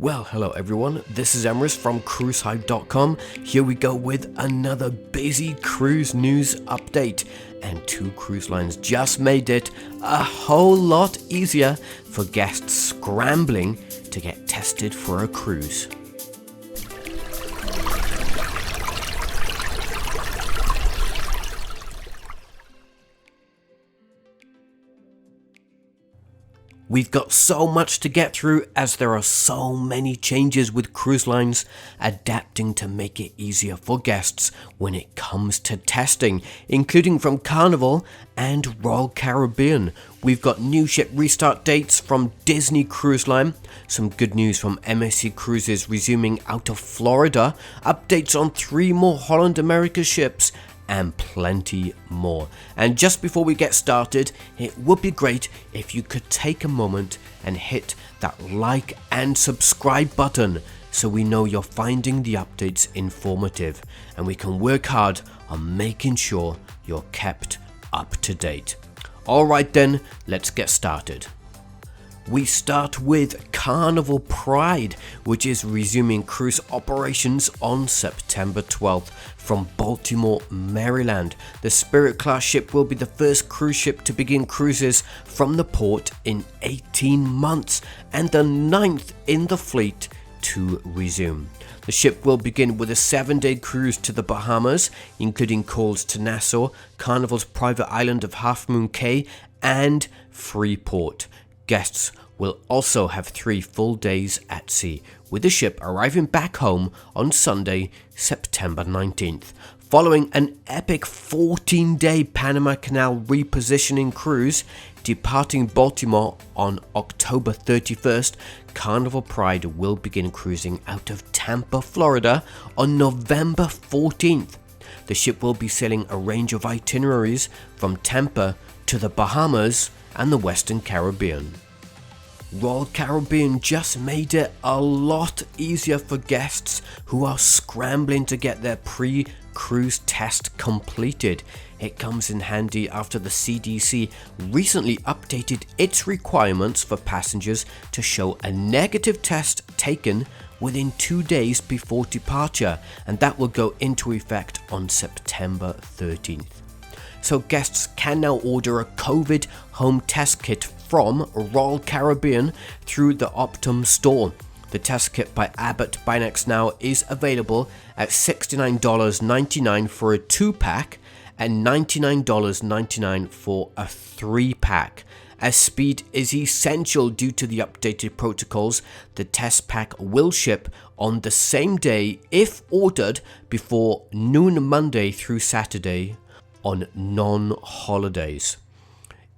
Well, hello everyone, this is Emrys from cruisehive.com. Here we go with another busy cruise news update. And 2 cruise lines just made it a whole lot easier for guests scrambling to get tested for a cruise. We've got so much to get through as there are so many changes with cruise lines adapting to make it easier for guests when it comes to testing, including from Carnival and Royal Caribbean. We've got new ship restart dates from Disney Cruise Line, some good news from MSC Cruises resuming out of Florida, updates on 3 more Holland America ships, and plenty more. And just before we get started, it would be great if you could take a moment and hit that like and subscribe button so we know you're finding the updates informative and we can work hard on making sure you're kept up to date. Alright then, let's get started. We start with Carnival Pride, which is resuming cruise operations on September 12th from Baltimore, Maryland. The Spirit class ship will be the first cruise ship to begin cruises from the port in 18 months and the 9th in the fleet to resume. The ship will begin with a 7-day cruise to the Bahamas, including calls to Nassau, Carnival's private island of Half Moon Cay, and Freeport. Guests will also have 3 full days at sea, with the ship arriving back home on Sunday, September 19th. Following an epic 14-day Panama Canal repositioning cruise, departing Baltimore on October 31st, Carnival Pride will begin cruising out of Tampa, Florida on November 14th. The ship will be sailing a range of itineraries from Tampa to the Bahamas and the Western Caribbean. Royal Caribbean just made it a lot easier for guests who are scrambling to get their pre-cruise test completed. It comes in handy after the CDC recently updated its requirements for passengers to show a negative test taken within 2 days before departure, and that will go into effect on September 13th. So guests can now order a COVID home test kit from Royal Caribbean through the Optum store. The test kit by Abbott Binax now is available at $69.99 for a 2-pack and $99.99 for a 3-pack. As speed is essential due to the updated protocols, the test pack will ship on the same day if ordered before noon Monday through Saturday on non-holidays.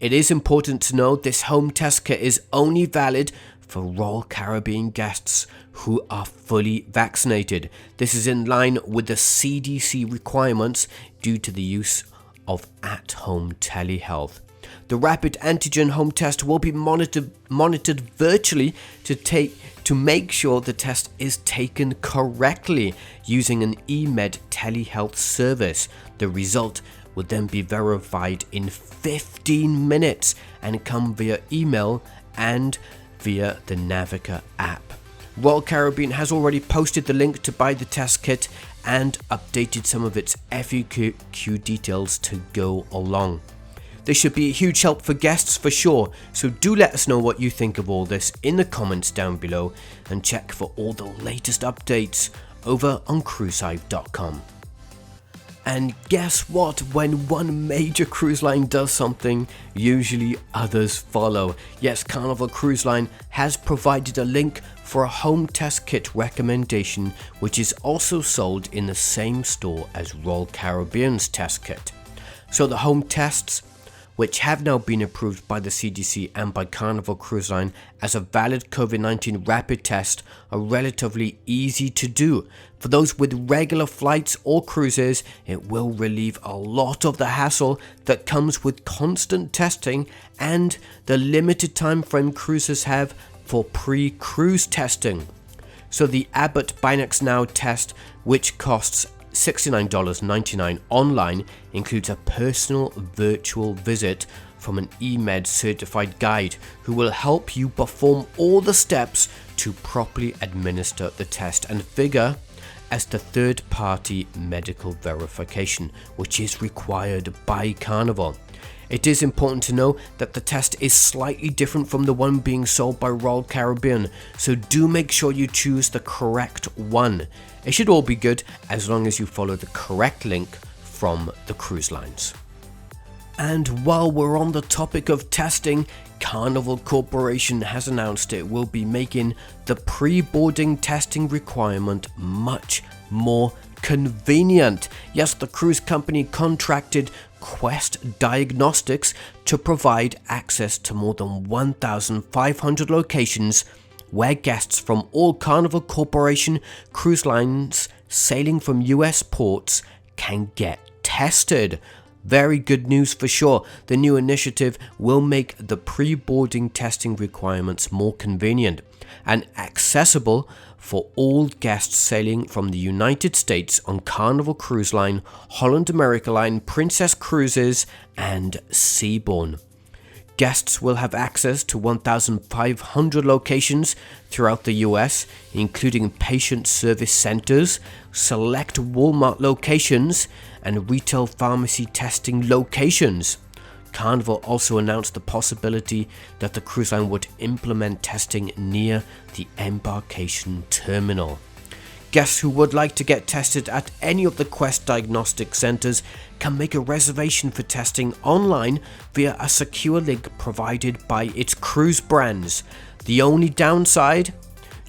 It is important to know this home test kit is only valid for Royal Caribbean guests who are fully vaccinated. This is in line with the CDC requirements due to the use of at-home telehealth. The rapid antigen home test will be monitored virtually to make sure the test is taken correctly using an eMed telehealth service. The result will then be verified in 15 minutes and come via email and via the Navica app. Royal Caribbean has already posted the link to buy the test kit and updated some of its FAQ details to go along. This should be a huge help for guests for sure, so do let us know what you think of all this in the comments down below and check for all the latest updates over on cruisehive.com. And guess what? When one major cruise line does something, usually others follow. Yes, Carnival Cruise Line has provided a link for a home test kit recommendation, which is also sold in the same store as Royal Caribbean's test kit. So the home tests, which have now been approved by the CDC and by Carnival Cruise Line as a valid COVID-19 rapid test, are relatively easy to do. For those with regular flights or cruises, it will relieve a lot of the hassle that comes with constant testing and the limited time frame cruises have for pre-cruise testing. So the Abbott Binax Now test, which costs $69.99 online, includes a personal virtual visit from an eMed certified guide who will help you perform all the steps to properly administer the test and figure as the third-party medical verification, which is required by Carnival. It is important to know that the test is slightly different from the one being sold by Royal Caribbean, so do make sure you choose the correct one. It should all be good as long as you follow the correct link from the cruise lines. And while we're on the topic of testing, Carnival Corporation has announced it will be making the pre-boarding testing requirement much more convenient. Yes, the cruise company contracted Quest Diagnostics to provide access to more than 1,500 locations where guests from all Carnival Corporation cruise lines sailing from US ports can get tested. Very good news for sure. The new initiative will make the pre-boarding testing requirements more convenient and accessible for all guests sailing from the United States on Carnival Cruise Line, Holland America Line, Princess Cruises, and Seabourn. Guests will have access to 1,500 locations throughout the US, including patient service centers, select Walmart locations, and retail pharmacy testing locations. Carnival also announced the possibility that the cruise line would implement testing near the embarkation terminal. Guests who would like to get tested at any of the Quest Diagnostic Centers can make a reservation for testing online via a secure link provided by its cruise brands. The only downside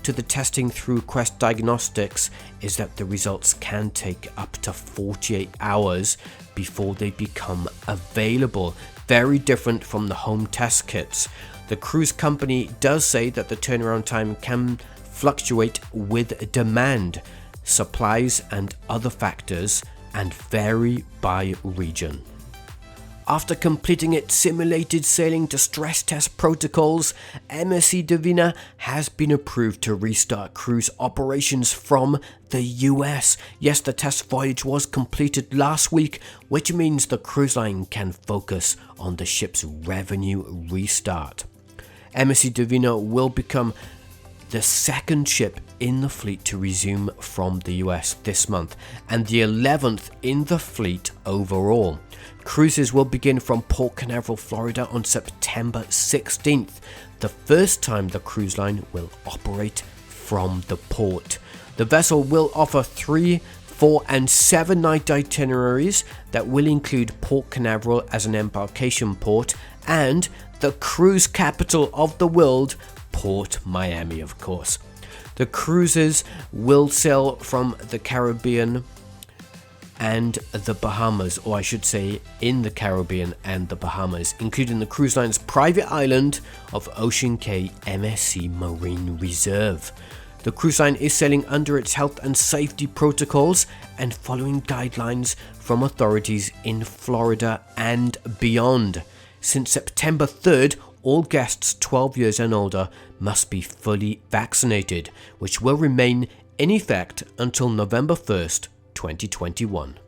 to the testing through Quest Diagnostics is that the results can take up to 48 hours before they become available. Very different from the home test kits. The cruise company does say that the turnaround time can fluctuate with demand, supplies, and other factors, and vary by region. After completing its simulated sailing to stress test protocols, MSC Divina has been approved to restart cruise operations from the US. Yes, the test voyage was completed last week, which means the cruise line can focus on the ship's revenue restart. MSC Divina will become the second ship in the fleet to resume from the US this month, and the 11th in the fleet overall. Cruises will begin from Port Canaveral, Florida on September 16th, the first time the cruise line will operate from the port. The vessel will offer 3, 4 and 7 night itineraries that will include Port Canaveral as an embarkation port and the cruise capital of the world, Port Miami, of course. The cruises will sail from the Caribbean and the Bahamas, or I should say in the Caribbean and the Bahamas, including the cruise line's private island of Ocean Cay MSC Marine Reserve. The cruise line is sailing under its health and safety protocols and following guidelines from authorities in Florida and beyond. Since September 3rd, all guests 12 years and older must be fully vaccinated, which will remain in effect until November 1st, 2021.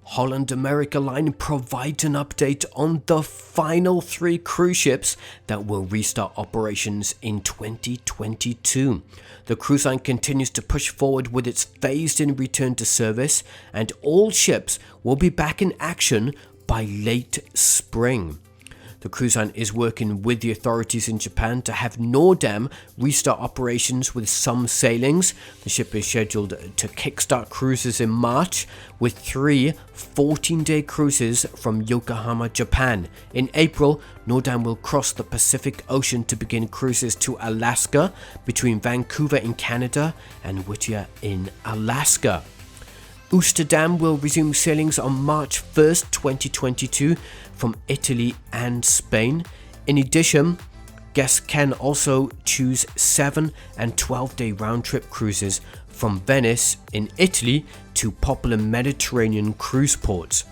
Holland America Line provides an update on the final 3 cruise ships that will restart operations in 2022. The cruise line continues to push forward with its phased-in return to service, and all ships will be back in action by late spring. The cruise line is working with the authorities in Japan to have NORDAM restart operations with some sailings. The ship is scheduled to kickstart cruises in March with 3 14-day cruises from Yokohama, Japan. In April, NORDAM will cross the Pacific Ocean to begin cruises to Alaska between Vancouver in Canada and Whittier in Alaska. Amsterdam will resume sailings on March 1st, 2022 from Italy and Spain. In addition, guests can also choose 7 and 12-day round-trip cruises from Venice in Italy to popular Mediterranean cruise ports.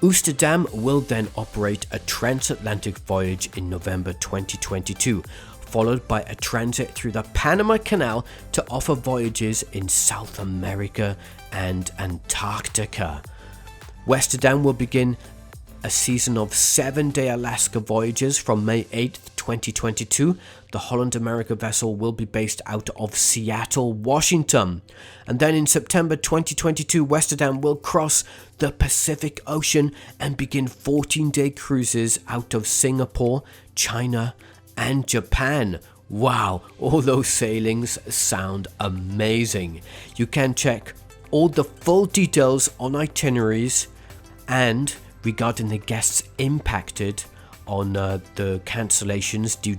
Amsterdam will then operate a transatlantic voyage in November 2022, followed by a transit through the Panama Canal to offer voyages in South America and Antarctica. Westerdam will begin a season of 7-day Alaska voyages from May 8th, 2022, the Holland America vessel will be based out of Seattle, Washington. And then in September 2022, Westerdam will cross the Pacific Ocean and begin 14-day cruises out of Singapore, China, and Japan. Wow, all those sailings sound amazing. You can check all the full details on itineraries and regarding the guests impacted on the cancellations due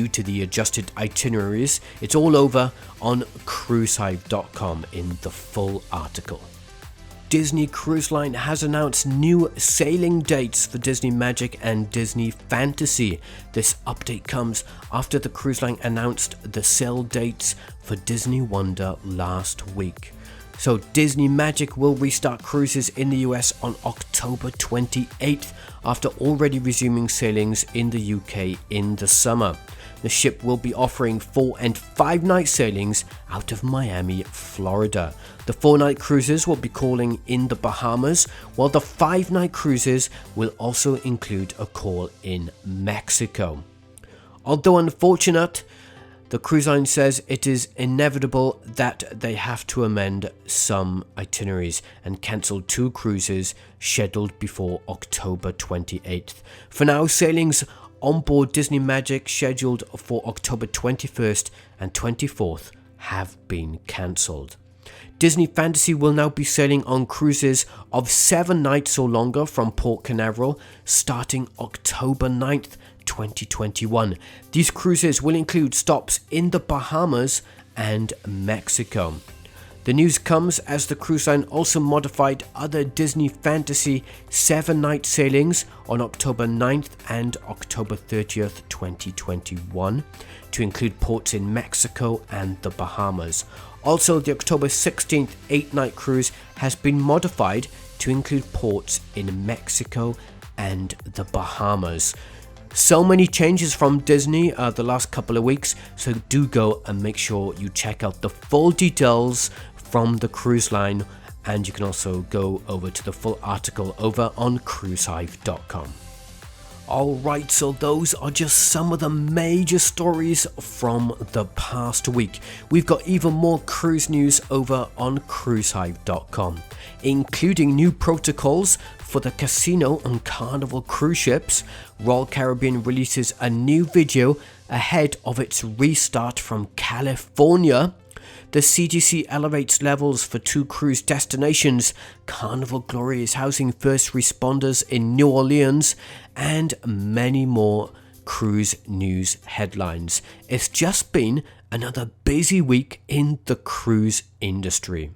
to the adjusted itineraries. It's all over on cruisehive.com in the full article. Disney Cruise Line has announced new sailing dates for Disney Magic and Disney Fantasy. This update comes after the cruise line announced the sail dates for Disney Wonder last week. So Disney Magic will restart cruises in the US on October 28th after already resuming sailings in the UK in the summer. The ship will be offering 4 and 5 night sailings out of Miami, Florida. The 4-night cruises will be calling in the Bahamas, while the 5-night cruises will also include a call in Mexico. Although unfortunate, the cruise line says it is inevitable that they have to amend some itineraries and cancel 2 cruises scheduled before October 28th. For now, sailings on board Disney Magic scheduled for October 21st and 24th have been cancelled. Disney Fantasy will now be sailing on cruises of 7 nights or longer from Port Canaveral starting October 9th, 2021. These cruises will include stops in the Bahamas and Mexico. The news comes as the cruise line also modified other Disney Fantasy 7-night sailings on October 9th and October 30th, 2021 to include ports in Mexico and the Bahamas. Also, the October 16th 8-night cruise has been modified to include ports in Mexico and the Bahamas. So many changes from Disney the last couple of weeks, so do go and make sure you check out the full details from the cruise line, and you can also go over to the full article over on cruisehive.com. Alright, so those are just some of the major stories from the past week. We've got even more cruise news over on cruisehive.com, including new protocols for the casino on Carnival cruise ships. Royal Caribbean releases a new video ahead of its restart from California. The CDC elevates levels for 2 cruise destinations. Carnival Glory is housing first responders in New Orleans, and many more cruise news headlines. It's just been another busy week in the cruise industry.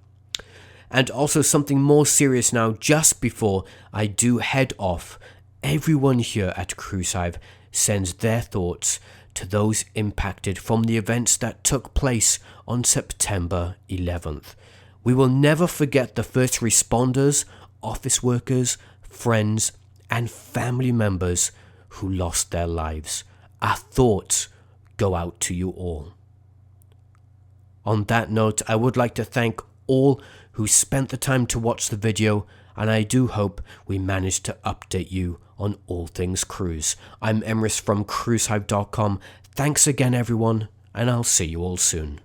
And also something more serious now, just before I do head off. Everyone here at Cruise Hive sends their thoughts to those impacted from the events that took place on September 11th. We will never forget the first responders, office workers, friends, and family members who lost their lives. Our thoughts go out to you all. On that note, I would like to thank all who spent the time to watch the video, and I do hope we managed to update you on all things cruise. I'm Emrys from cruisehive.com. Thanks again, everyone, and I'll see you all soon.